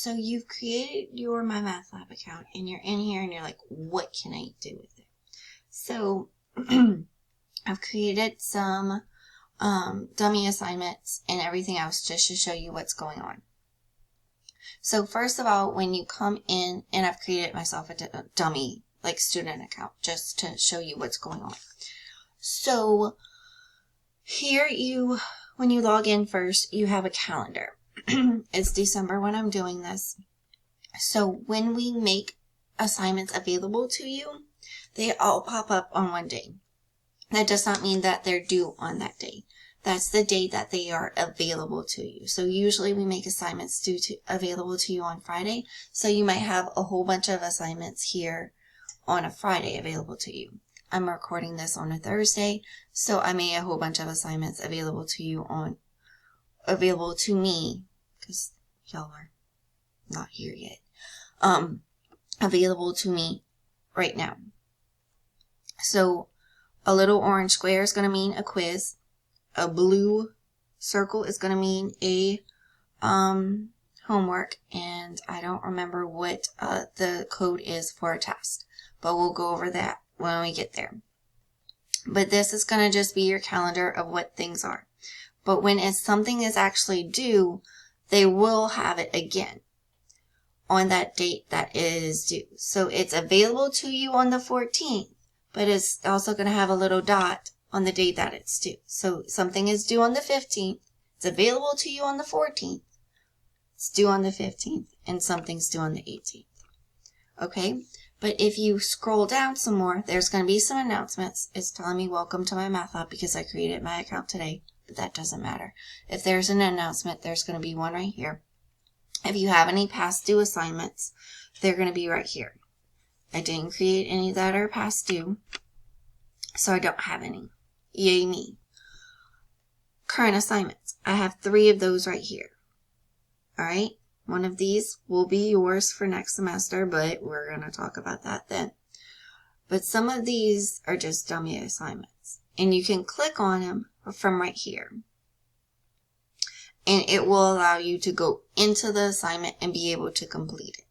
So you've created your MyMath Lab account and you're in here and you're like, what can I do with it? So I've created some dummy assignments and everything else just to show you what's going on. So first of all, when you come in, and I've created myself a dummy student account just to show you what's going on. So here when you log in first, you have a calendar. It's December when I'm doing this. So when we make assignments available to you, they all pop up on one day. That does not mean that they're due on that day. That's the day that they are available to you. So usually we make assignments available to you on Friday. So you might have a whole bunch of assignments here on a Friday available to you. I'm recording this on a Thursday, so I made a whole bunch of assignments available to me, because y'all are not here yet, available to me right now. So a little orange square is going to mean a quiz. A blue circle is going to mean a homework, and I don't remember what the code is for a test, but we'll go over that when we get there. But this is going to just be your calendar of what things are. But when something is actually due, they will have it again on that date that it is due. So it's available to you on the 14th, but it's also going to have a little dot on the date that it's due. So something is due on the 15th, it's available to you on the 14th, it's due on the 15th, and something's due on the 18th. Okay? But if you scroll down some more, there's going to be some announcements. It's telling me welcome to my math lab because I created my account today, but that doesn't matter. If there's an announcement, there's going to be one right here. If you have any past due assignments, they're going to be right here. I didn't create any that are past due, so I don't have any. Yay me. Current assignments. I have 3 of those right here. Alright? One of these will be yours for next semester, but we're going to talk about that then. But some of these are just dummy assignments. And you can click on them from right here. And it will allow you to go into the assignment and be able to complete it.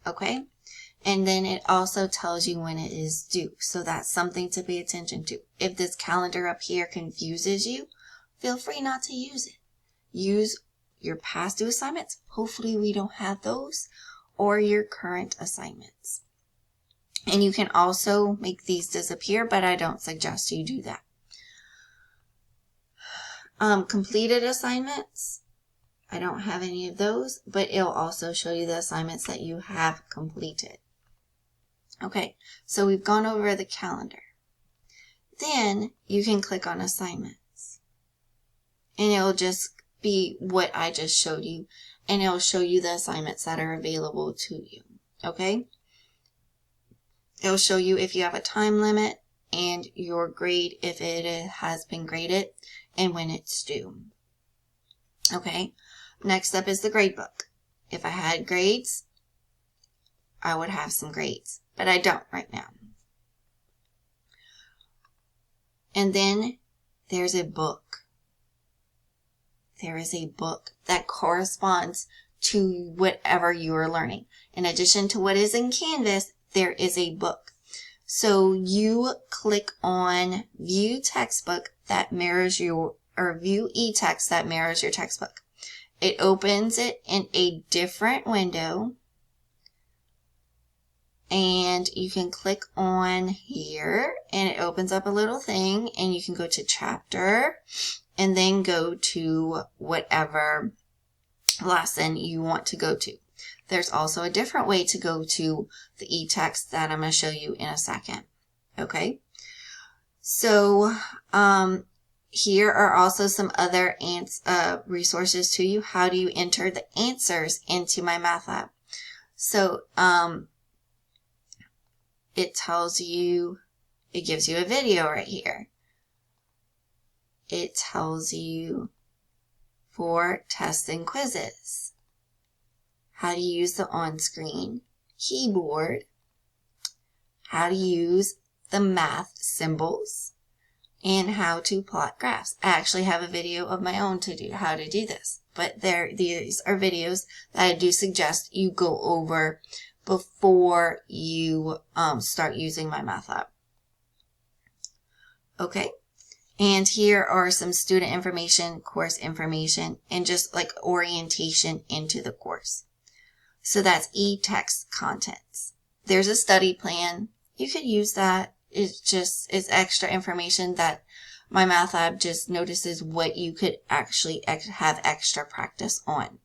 Okay? And then it also tells you when it is due. So that's something to pay attention to. If this calendar up here confuses you, feel free not to use it. Use your past due assignments. Hopefully we don't have those. Or your current assignments. And you can also make these disappear, but I don't suggest you do that. Completed assignments. I don't have any of those, but it'll also show you the assignments that you have completed. Okay, so we've gone over the calendar. Then you can click on assignments. And it'll just be what I just showed you. And it'll show you the assignments that are available to you. Okay? It'll show you if you have a time limit and your grade if it has been graded and when it's due. Okay? Next up is the grade book. If I had grades, I would have some grades. But I don't right now. And then there's a book. There is a book that corresponds to whatever you are learning. In addition to what is in Canvas, there is a book. So you click on View Textbook that mirrors your, or View eText that mirrors your textbook. It opens it in a different window. And you can click on here and it opens up a little thing and you can go to chapter and then go to whatever lesson you want to go to. There's also a different way to go to the e-text that I'm going to show you in a second. Okay. So, here are also some other resources to you. How do you enter the answers into MyMath Lab? So, it tells you, it gives you a video right here. It tells you for tests and quizzes, how to use the on-screen keyboard, how to use the math symbols, and how to plot graphs. I actually have a video of my own to do how to do this, but these are videos that I do suggest you go over before you start using MyMath Lab. Okay, and here are some student information, course information, and just like orientation into the course. So that's e-text contents. There's a study plan. You could use that. It's extra information that MyMath Lab just notices what you could actually have extra practice on.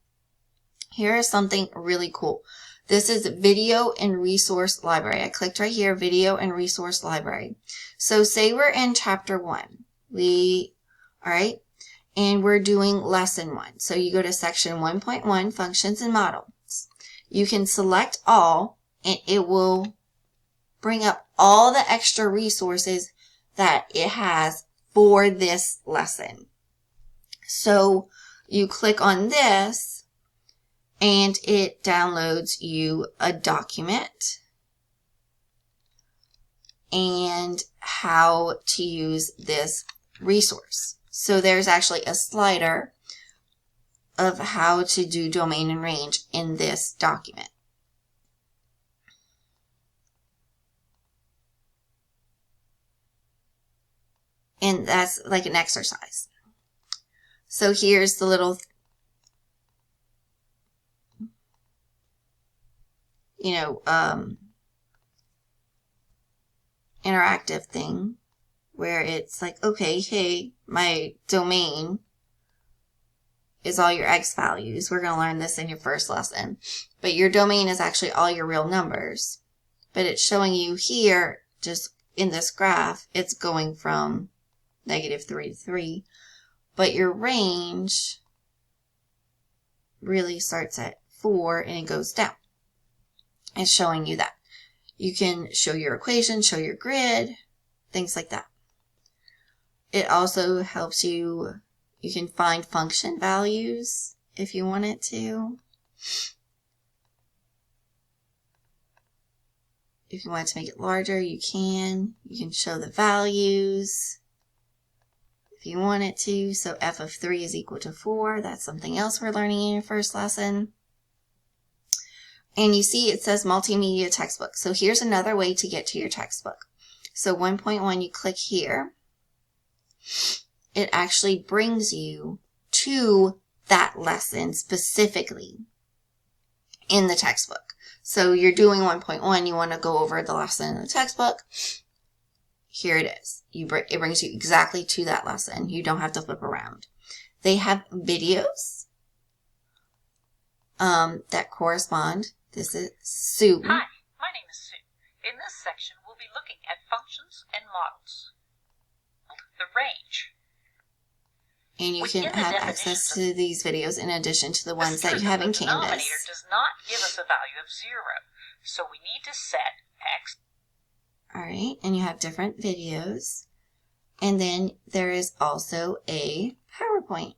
Here is something really cool. This is Video and Resource Library. I clicked right here, Video and Resource Library. So say we're in Chapter 1. Alright, and we're doing Lesson 1. So you go to Section 1.1, Functions and Models. You can select all, and it will bring up all the extra resources that it has for this lesson. So you click on this and it downloads you a document and how to use this resource. So there's actually a slider of how to do domain and range in this document. And that's like an exercise. So here's the little, interactive thing where it's like, okay, hey, my domain is all your X values. We're going to learn this in your first lesson. But your domain is actually all your real numbers. But it's showing you here, just in this graph, it's going from -3 to 3, but your range really starts at 4 and it goes down. It's showing you that. You can show your equation, show your grid, things like that. It also helps you can find function values if you want it to. If you want to make it larger, you can. You can show the values if you want it to. So f of 3 is equal to 4. That's something else we're learning in your first lesson. And you see it says multimedia textbook. So here's another way to get to your textbook. So 1.1, you click here. It actually brings you to that lesson specifically in the textbook. So you're doing 1.1, you want to go over the lesson in the textbook. Here it is. It brings you exactly to that lesson. You don't have to flip around. They have videos that correspond. This is Sue. Hi, my name is Sue. In this section, we'll be looking at functions and models. The range. And you can have access to these videos in addition to the ones that you have in Canvas. The denominator does not give us a value of 0, so we need to set x. Alright, and you have different videos. And then there is also a PowerPoint.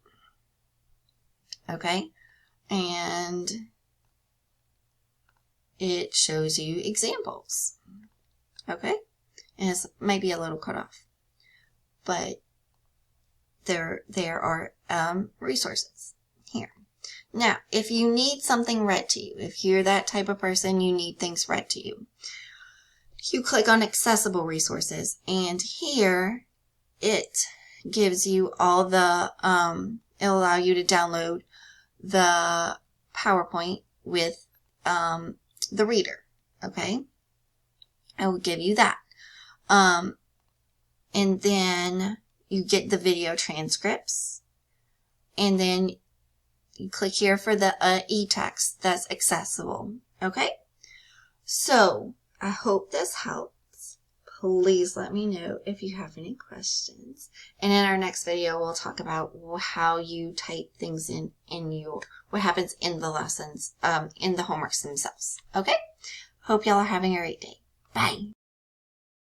Okay, and it shows you examples. Okay, and it might be a little cut off, but there are resources here. Now, if you need something read to you, if you're that type of person, you need things read to you, you click on accessible resources, and here it gives you all the, it'll allow you to download the PowerPoint with the reader, okay? I will give you that. And then you get the video transcripts, and then you click here for the e-text that's accessible, okay? So, I hope this helps. Please let me know if you have any questions. And in our next video, we'll talk about how you type things in what happens in the lessons, in the homeworks themselves, okay? Hope y'all are having a great day. Bye.